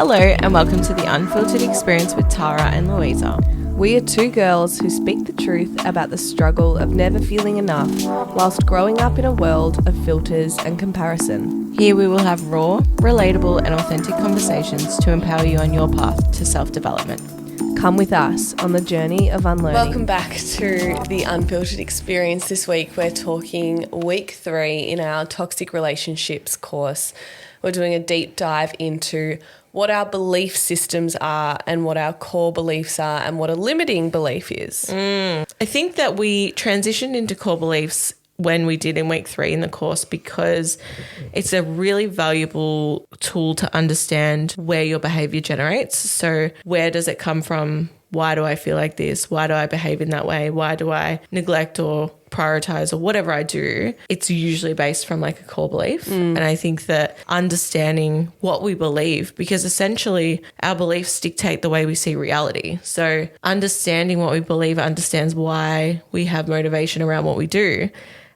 Hello and welcome to the Unfiltered Experience with Tara and Louisa. We are two girls who speak the truth about the struggle of never feeling enough whilst growing up in a world of filters and comparison. Here we will have raw, relatable and authentic conversations to empower you on your path to self-development. Come with us on the journey of unlearning. Welcome back to the Unfiltered Experience. This week we're talking week 3 in our Toxic Relationships course. We're doing a deep dive into what our belief systems are and what our core beliefs are and what a limiting belief is. I think that we transitioned into core beliefs when we did in week 3 in the course because it's a really valuable tool to understand where your behavior generates. So where does it come from? Why do I feel like this? Why do I behave in that way? Why do I neglect or prioritize or whatever I do? It's usually based from like a core belief. And I think that understanding what we believe, because essentially our beliefs dictate the way we see reality. So understanding what we believe understands why we have motivation around what we do.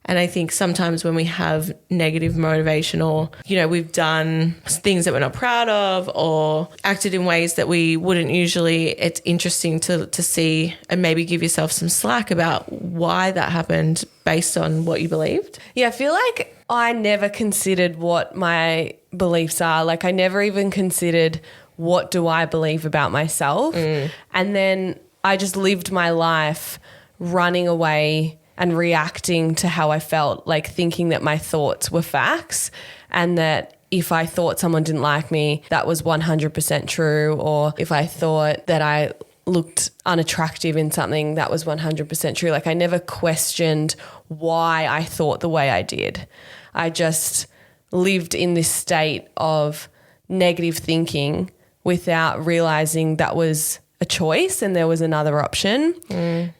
And I think sometimes when we have negative motivation or, we've done things that we're not proud of or acted in ways that we wouldn't usually, it's interesting to see and maybe give yourself some slack about why that happened based on what you believed. Yeah, I feel like I never considered what my beliefs are. Like I never even considered what do I believe about myself. And then I just lived my life running away and reacting to how I felt, like thinking that my thoughts were facts and that if I thought someone didn't like me, that was 100% true, or if I thought that I looked unattractive in something, that was 100% true. Like I never questioned why I thought the way I did. I just lived in this state of negative thinking without realizing that was a choice and there was another option.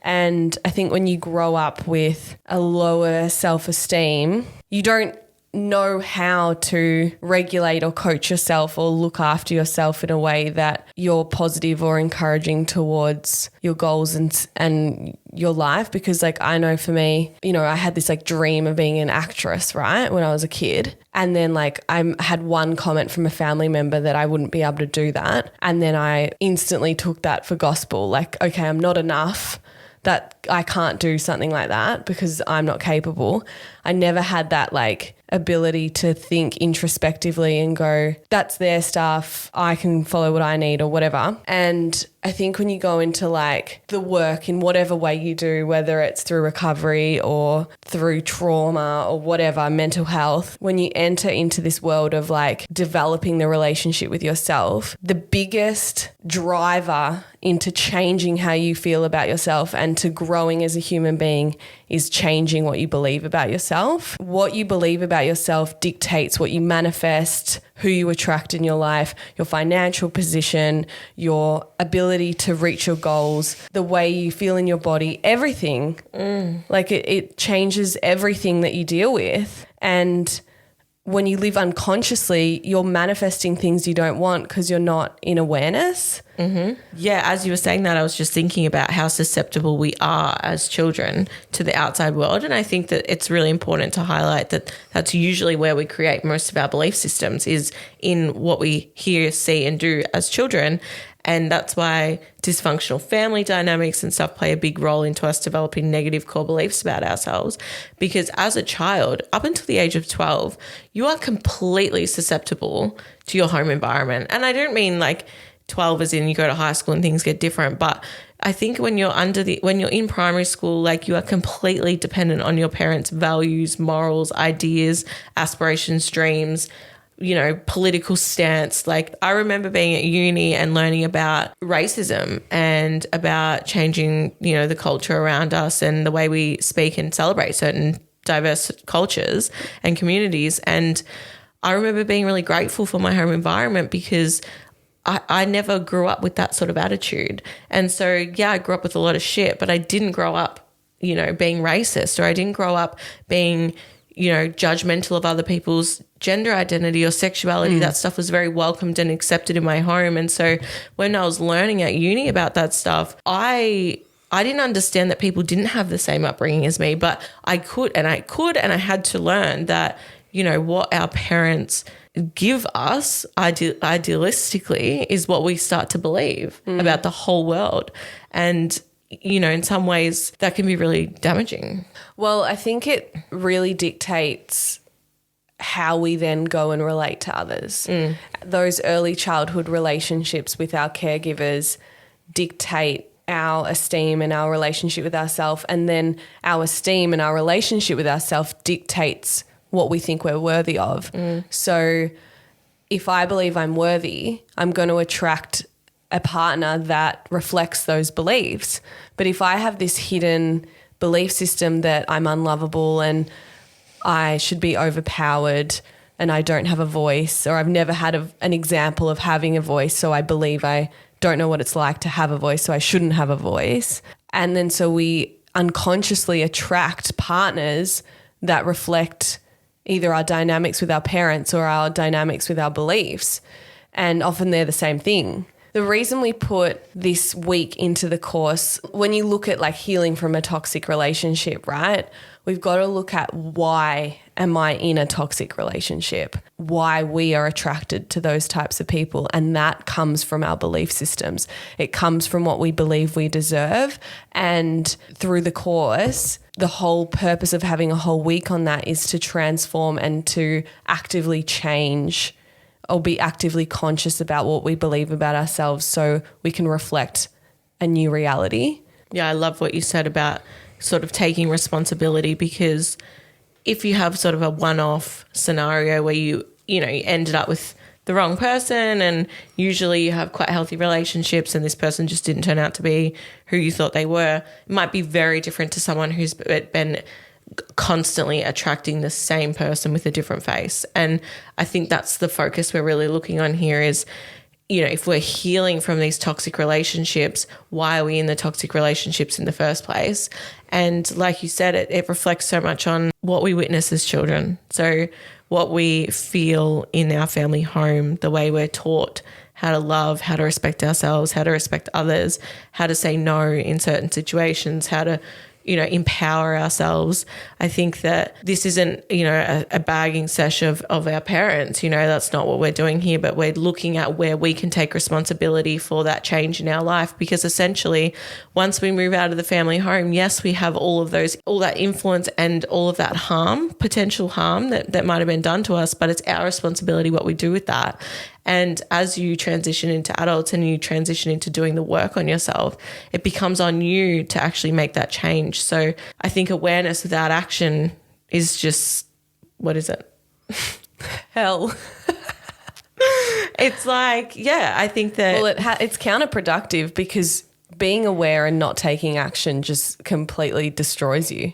And I think when you grow up with a lower self-esteem, you don't know how to regulate or coach yourself or look after yourself in a way that you're positive or encouraging towards your goals and your life. Because like I know for me, I had this like dream of being an actress, right, when I was a kid. And then like I had one comment from a family member that I wouldn't be able to do that. And then I instantly took that for gospel. Like, okay, I'm not enough, that I can't do something like that because I'm not capable. I never had that like ability to think introspectively and go, that's their stuff, I can follow what I need or whatever. And I think when you go into like the work in whatever way you do, whether it's through recovery or through trauma or whatever, mental health, when you enter into this world of like developing the relationship with yourself, the biggest driver into changing how you feel about yourself and to growing as a human being is changing what you believe about yourself. What you believe about yourself dictates what you manifest, who you attract in your life, your financial position, your ability to reach your goals, the way you feel in your body, everything. Like it changes everything that you deal with. And when you live unconsciously, you're manifesting things you don't want because you're not in awareness. Yeah, as you were saying that, I was just thinking about how susceptible we are as children to the outside world. And I think that it's really important to highlight that that's usually where we create most of our belief systems, is in what we hear, see and do as children. And that's why dysfunctional family dynamics and stuff play a big role into us developing negative core beliefs about ourselves. Because as a child, up until the age of 12, you are completely susceptible to your home environment. And I don't mean like 12 as in you go to high school and things get different, but I think when you're when you're in primary school, like you are completely dependent on your parents' values, morals, ideas, aspirations, dreams, political stance. Like I remember being at uni and learning about racism and about changing, the culture around us and the way we speak and celebrate certain diverse cultures and communities. And I remember being really grateful for my home environment because I never grew up with that sort of attitude. And so, yeah, I grew up with a lot of shit, but I didn't grow up, being racist, or I didn't grow up being, judgmental of other people's gender identity or sexuality. That stuff was very welcomed and accepted in my home. And so when I was learning at uni about that stuff, I didn't understand that people didn't have the same upbringing as me, but I had to learn that, what our parents give us idealistically is what we start to believe about the whole world. And, you know, in some ways that can be really damaging. Well, I think it really dictates how we then go and relate to others. Those early childhood relationships with our caregivers dictate our esteem and our relationship with ourselves, and then our esteem and our relationship with ourselves dictates what we think we're worthy of. So if I believe I'm worthy, I'm going to attract a partner that reflects those beliefs. But if I have this hidden belief system that I'm unlovable and I should be overpowered and I don't have a voice, or I've never had an example of having a voice, so I believe I don't know what it's like to have a voice, so I shouldn't have a voice. And then so we unconsciously attract partners that reflect either our dynamics with our parents or our dynamics with our beliefs. And often they're the same thing. The reason we put this week into the course, when you look at like healing from a toxic relationship, right? We've got to look at why am I in a toxic relationship? Why we are attracted to those types of people. And that comes from our belief systems. It comes from what we believe we deserve. And through the course, the whole purpose of having a whole week on that is to transform and to actively change or be actively conscious about what we believe about ourselves so we can reflect a new reality. Yeah, I love what you said about sort of taking responsibility, because if you have sort of a one-off scenario where you ended up with the wrong person, and usually you have quite healthy relationships and this person just didn't turn out to be who you thought they were, it might be very different to someone who's been constantly attracting the same person with a different face. And I think that's the focus we're really looking on here is, you know, if we're healing from these toxic relationships, why are we in the toxic relationships in the first place? And like you said, it reflects so much on what we witness as children. So what we feel in our family home, the way we're taught how to love, how to respect ourselves, how to respect others, how to say no in certain situations, how to, you know, empower ourselves. I think that this isn't, you know, a bagging sesh of our parents, you know, that's not what we're doing here, but we're looking at where we can take responsibility for that change in our life, because essentially once we move out of the family home, yes, we have all that influence and all of that harm, potential harm that might have been done to us, but it's our responsibility what we do with that. And as you transition into adults and you transition into doing the work on yourself, it becomes on you to actually make that change. So I think awareness without action is just, what is it? Hell. It's like, yeah, I think that... Well, it's counterproductive, because being aware and not taking action just completely destroys you.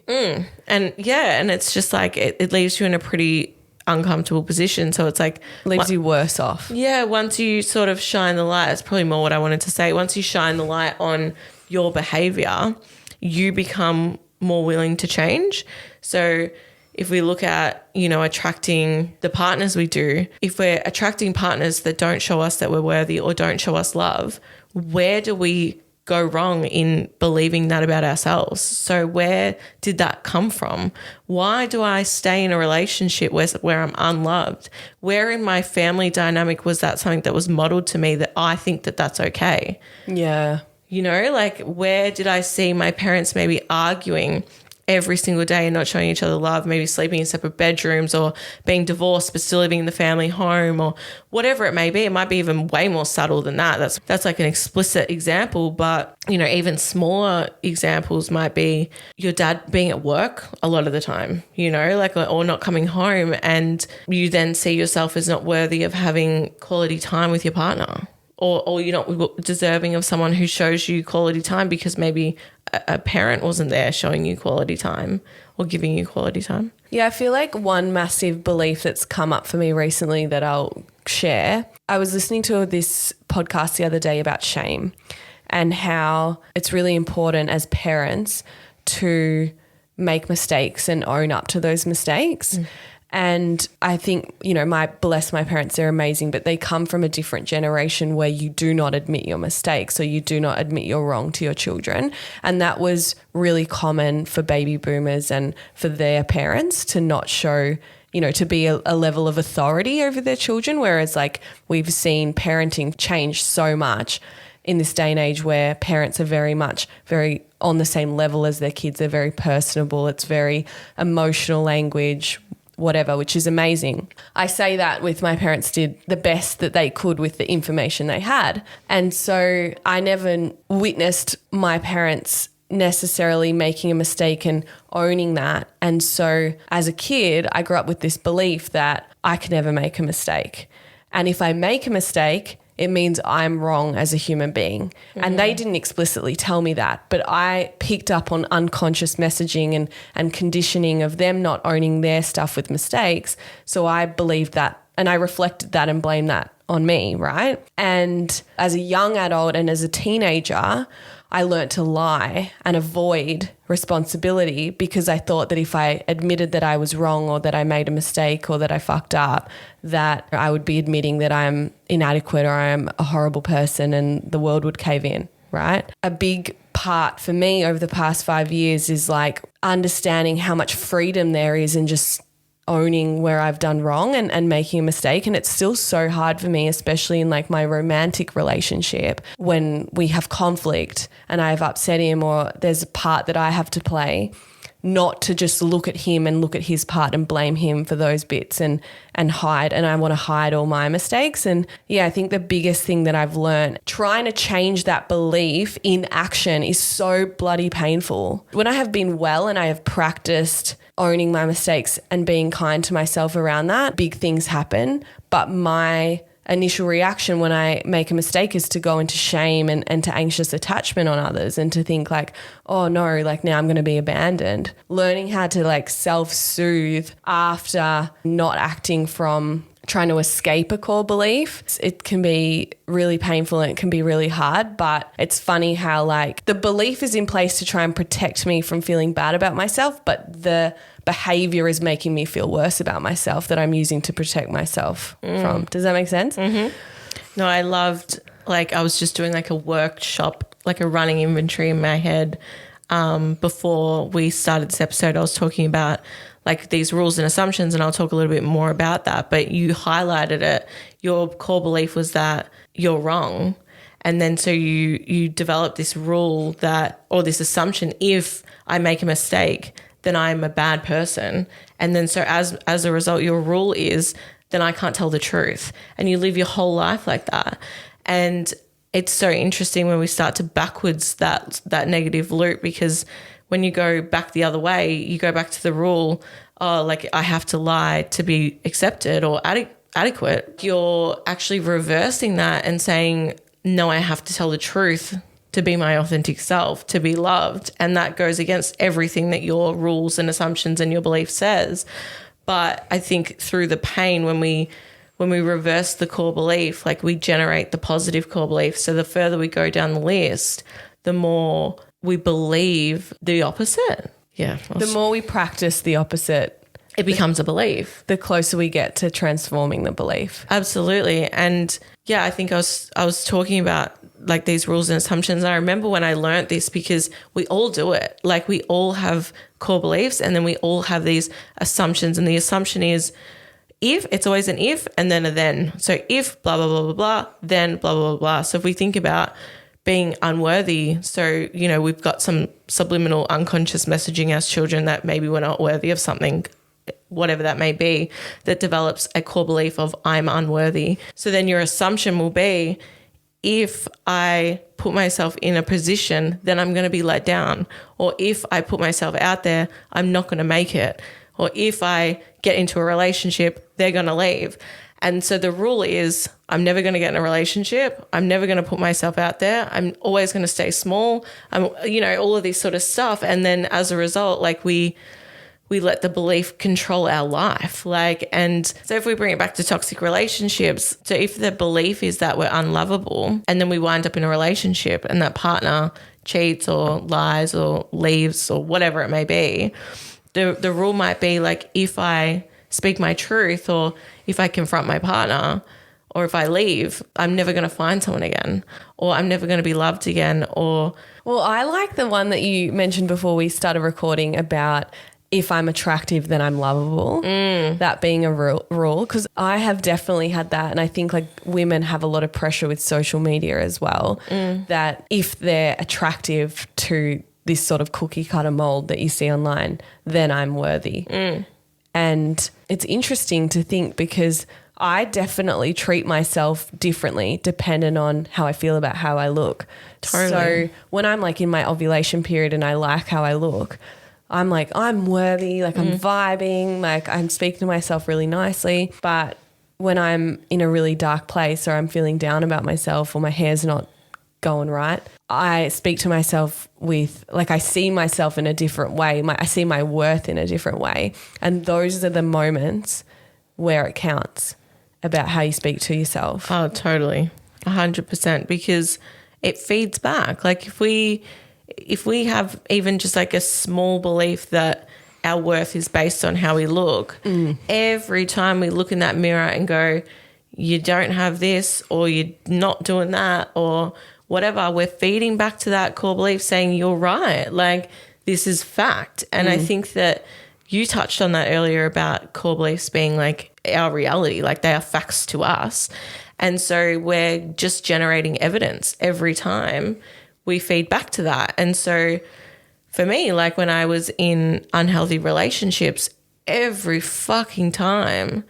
And yeah, and it's just like it leaves you in a pretty uncomfortable position. So it's like... Leaves you worse off. Yeah, once you sort of shine the light, that's probably more what I wanted to say. Once you shine the light on your behaviour, you become more willing to change. So if we look at, you know, attracting the partners we do, if we're attracting partners that don't show us that we're worthy or don't show us love, where do we go wrong in believing that about ourselves? So where did that come from? Why do I stay in a relationship where I'm unloved? Where in my family dynamic was that something that was modeled to me that I think that that's okay? Yeah. You know, like where did I see my parents maybe arguing every single day and not showing each other love, maybe sleeping in separate bedrooms or being divorced but still living in the family home or whatever it may be? It might be even way more subtle than that. That's like an explicit example, but, you know, even smaller examples might be your dad being at work a lot of the time, you know, like, or not coming home, and you then see yourself as not worthy of having quality time with your partner. Or you're not deserving of someone who shows you quality time because maybe a parent wasn't there showing you quality time or giving you quality time. Yeah, I feel like one massive belief that's come up for me recently that I'll share. I was listening to this podcast the other day about shame and how it's really important as parents to make mistakes and own up to those mistakes. And I think, bless my parents, they're amazing, but they come from a different generation where you do not admit your mistakes, so you do not admit you're wrong to your children. And that was really common for baby boomers and for their parents to not show, to be a level of authority over their children. Whereas like we've seen parenting change so much in this day and age where parents are very on the same level as their kids. They're very personable. It's very emotional language, whatever, which is amazing. I say that with my parents did the best that they could with the information they had. And so I never witnessed my parents necessarily making a mistake and owning that. And so as a kid, I grew up with this belief that I could never make a mistake. And if I make a mistake, it means I'm wrong as a human being. Mm-hmm. And they didn't explicitly tell me that, but I picked up on unconscious messaging and conditioning of them not owning their stuff with mistakes. So I believed that and I reflected that and blamed that on me, right? And as a young adult and as a teenager, I learnt to lie and avoid responsibility because I thought that if I admitted that I was wrong or that I made a mistake or that I fucked up, that I would be admitting that I'm inadequate or I'm a horrible person and the world would cave in, right? A big part for me over the past 5 years is like understanding how much freedom there is in just owning where I've done wrong and making a mistake. And it's still so hard for me, especially in like my romantic relationship, when we have conflict and I've upset him or there's a part that I have to play, not to just look at him and look at his part and blame him for those bits and hide. And I want to hide all my mistakes. And yeah, I think the biggest thing that I've learned, trying to change that belief in action is so bloody painful. When I have been well and I have practiced owning my mistakes and being kind to myself around that, big things happen. But my initial reaction when I make a mistake is to go into shame and to anxious attachment on others and to think like, oh no, like now I'm going to be abandoned. Learning how to like self-soothe after not acting from trying to escape a core belief. It can be really painful and it can be really hard, but it's funny how like the belief is in place to try and protect me from feeling bad about myself, but the behavior is making me feel worse about myself that I'm using to protect myself from. Does that make sense? Mm-hmm. No, I loved, like I was just doing like a workshop, like a running inventory in my head. Before we started this episode, I was talking about like these rules and assumptions, and I'll talk a little bit more about that, but you highlighted it. Your core belief was that you're wrong. And then so you develop this rule that, or this assumption, if I make a mistake, then I'm a bad person. And then so as a result, your rule is, then I can't tell the truth. And you live your whole life like that. And it's so interesting when we start to backwards that negative loop, because when you go back the other way, you go back to the rule, oh, like I have to lie to be accepted or adequate. You're actually reversing that and saying, no, I have to tell the truth to be my authentic self, to be loved. And that goes against everything that your rules and assumptions and your belief says. But I think through the pain, when we reverse the core belief, like we generate the positive core belief. So the further we go down the list, the more we believe the opposite. Yeah. The more we practice the opposite, it becomes a belief. The closer we get to transforming the belief. Absolutely. And yeah, I think I was talking about like these rules and assumptions. And I remember when I learned this, because we all do it. Like we all have core beliefs and then we all have these assumptions. And the assumption is if, it's always an if and then a then. So if blah, blah, blah, blah, blah, then blah, blah, blah, blah. So if we think about being unworthy, so, you know, we've got some subliminal unconscious messaging as children that maybe we're not worthy of something, whatever that may be, that develops a core belief of I'm unworthy. So then your assumption will be, if I put myself in a position, then I'm going to be let down. Or if I put myself out there, I'm not going to make it. Or if I get into a relationship, they're going to leave. And so the rule is I'm never going to get in a relationship. I'm never going to put myself out there. I'm always going to stay small. All of this sort of stuff. And then as a result, like we let the belief control our life. And so if we bring it back to toxic relationships, so if the belief is that we're unlovable and then we wind up in a relationship and that partner cheats or lies or leaves or whatever it may be, the rule might be like, if I speak my truth, or if I confront my partner, or if I leave, I'm never going to find someone again, or I'm never going to be loved again, or... Well, I like the one that you mentioned before we started recording about if I'm attractive, then I'm lovable. That being a rule, because I have definitely had that, and I think like women have a lot of pressure with social media as well, that if they're attractive to this sort of cookie cutter mold that you see online, then I'm worthy. And it's interesting to think because I definitely treat myself differently depending on how I feel about how I look. Totally. So when I'm like in my ovulation period and I like how I look, I'm like, I'm worthy, like I'm vibing, like I'm speaking to myself really nicely. But when I'm in a really dark place or I'm feeling down about myself or my hair's not going right, I speak to myself with, like, I see myself in a different way. I see my worth in a different way. And those are the moments where it counts about how you speak to yourself. Oh, totally. 100%, because it feeds back. Like if we have even just like a small belief that our worth is based on how we look, every time we look in that mirror and go, you don't have this, or you're not doing that, or whatever, we're feeding back to that core belief saying, you're right. Like this is fact. And I think that you touched on that earlier about core beliefs being like our reality, like they are facts to us. And so we're just generating evidence every time we feed back to that. And so for me, like when I was in unhealthy relationships, every fucking time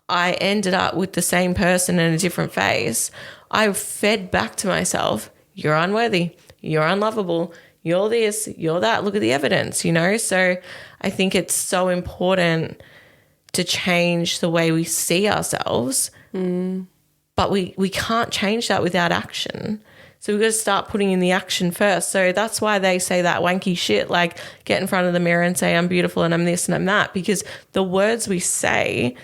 I ended up with the same person in a different face, I fed back to myself, you're unworthy, you're unlovable, you're this, you're that, look at the evidence, you know? So I think it's so important to change the way we see ourselves, but we can't change that without action. So we've got to start putting in the action first. So that's why they say that wanky shit, like get in front of the mirror and say, I'm beautiful and I'm this and I'm that, because the words we say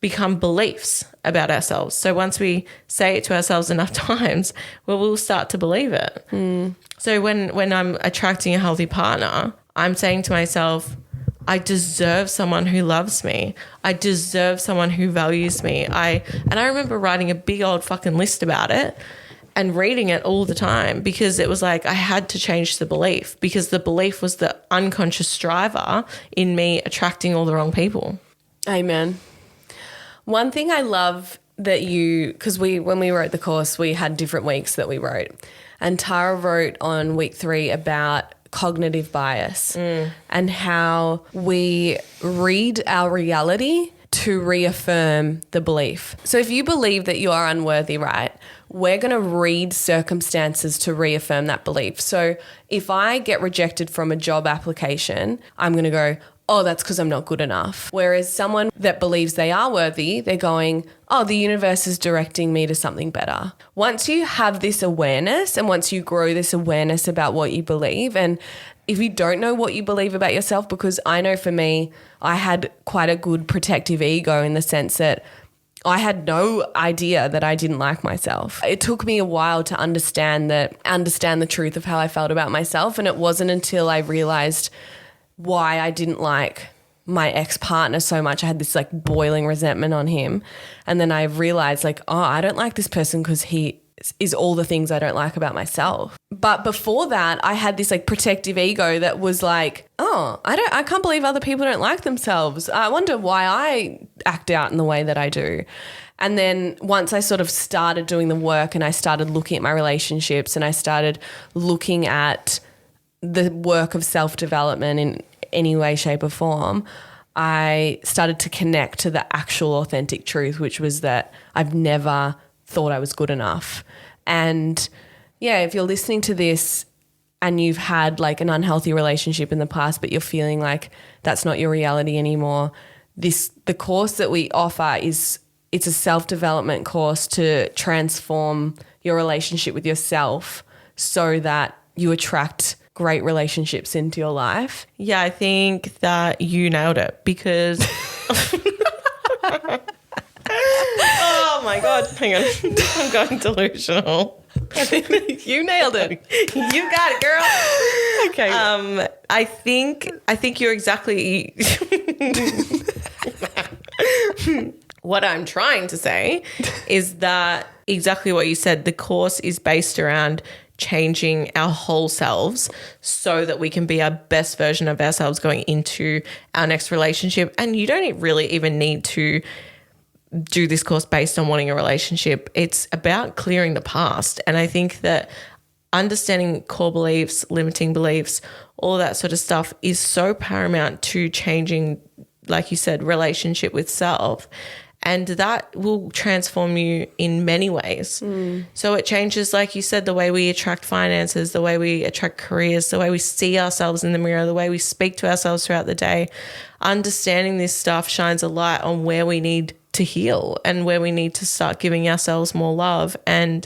become beliefs about ourselves. So once we say it to ourselves enough times, well, we'll start to believe it. So when I'm attracting a healthy partner, I'm saying to myself, I deserve someone who loves me. I deserve someone who values me. And I remember writing a big old fucking list about it and reading it all the time, because it was like I had to change the belief, because the belief was the unconscious driver in me attracting all the wrong people. Amen. One thing I love that because when we wrote the course, we had different weeks that we wrote. And Tara wrote on week 3 about cognitive bias and how we read our reality to reaffirm the belief. So if you believe that you are unworthy, right, we're going to read circumstances to reaffirm that belief. So if I get rejected from a job application, I'm going to go, oh, that's because I'm not good enough. Whereas someone that believes they are worthy, they're going, oh, the universe is directing me to something better. Once you have this awareness and once you grow this awareness about what you believe, and if you don't know what you believe about yourself, because I know for me, I had quite a good protective ego in the sense that I had no idea that I didn't like myself. It took me a while to understand the truth of how I felt about myself. And it wasn't until I realized why I didn't like my ex-partner so much. I had this like boiling resentment on him. And then I realized like, oh, I don't like this person because he is all the things I don't like about myself. But before that, I had this like protective ego that was like, oh, I can't believe other people don't like themselves. I wonder why I act out in the way that I do. And then once I sort of started doing the work and I started looking at my relationships and I started looking at the work of self-development in any way, shape or form, I started to connect to the actual authentic truth, which was that I've never thought I was good enough. And yeah, if you're listening to this and you've had like an unhealthy relationship in the past, but you're feeling like that's not your reality anymore, the course that we offer it's a self-development course to transform your relationship with yourself so that you attract great relationships into your life. Yeah, I think that you nailed it, because oh my God, hang on. I'm going delusional. You nailed it. You got it, girl. Okay. I think you're exactly What I'm trying to say is that exactly what you said, the course is based around changing our whole selves so that we can be our best version of ourselves going into our next relationship. And you don't really even need to do this course based on wanting a relationship. It's about clearing the past. And I think that understanding core beliefs, limiting beliefs, all of that sort of stuff is so paramount to changing, like you said, relationship with self. And that will transform you in many ways. So it changes, like you said, the way we attract finances, the way we attract careers, the way we see ourselves in the mirror, the way we speak to ourselves throughout the day. Understanding this stuff shines a light on where we need to heal and where we need to start giving ourselves more love. And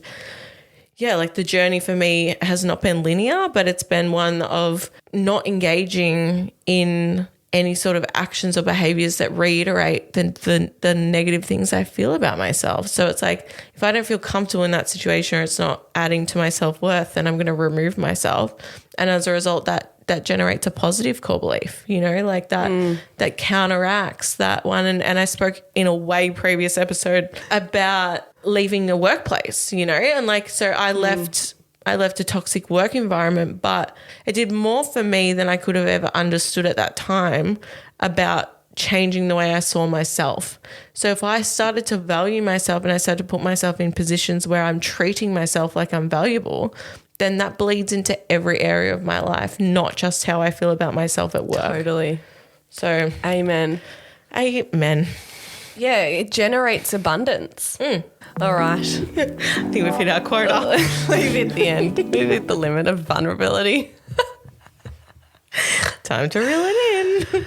yeah, like the journey for me has not been linear, but it's been one of not engaging in any sort of actions or behaviors that reiterate the negative things I feel about myself. So it's like, if I don't feel comfortable in that situation or it's not adding to my self-worth, then I'm going to remove myself. And as a result, that generates a positive core belief, like that counteracts that one. And I spoke in a way previous episode about leaving a workplace, and like, so I left a toxic work environment, but it did more for me than I could have ever understood at that time about changing the way I saw myself. So if I started to value myself and I started to put myself in positions where I'm treating myself like I'm valuable, then that bleeds into every area of my life, not just how I feel about myself at work. Totally. So Amen. Yeah, it generates abundance. All right. I think we've hit our quota. We've hit the end. We've hit the limit of vulnerability. Time to reel it in.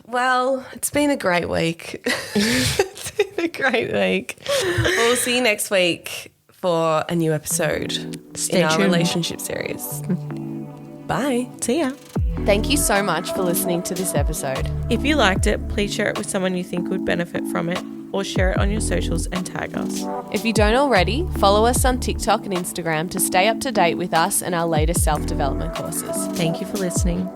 Well, it's been a great week. It's been a great week. We'll see you next week for a new episode Stay in our tuned. relationship series. Bye. See ya. Thank you so much for listening to this episode. If you liked it, please share it with someone you think would benefit from it, or share it on your socials and tag us. If you don't already, follow us on TikTok and Instagram to stay up to date with us and our latest self-development courses. Thank you for listening.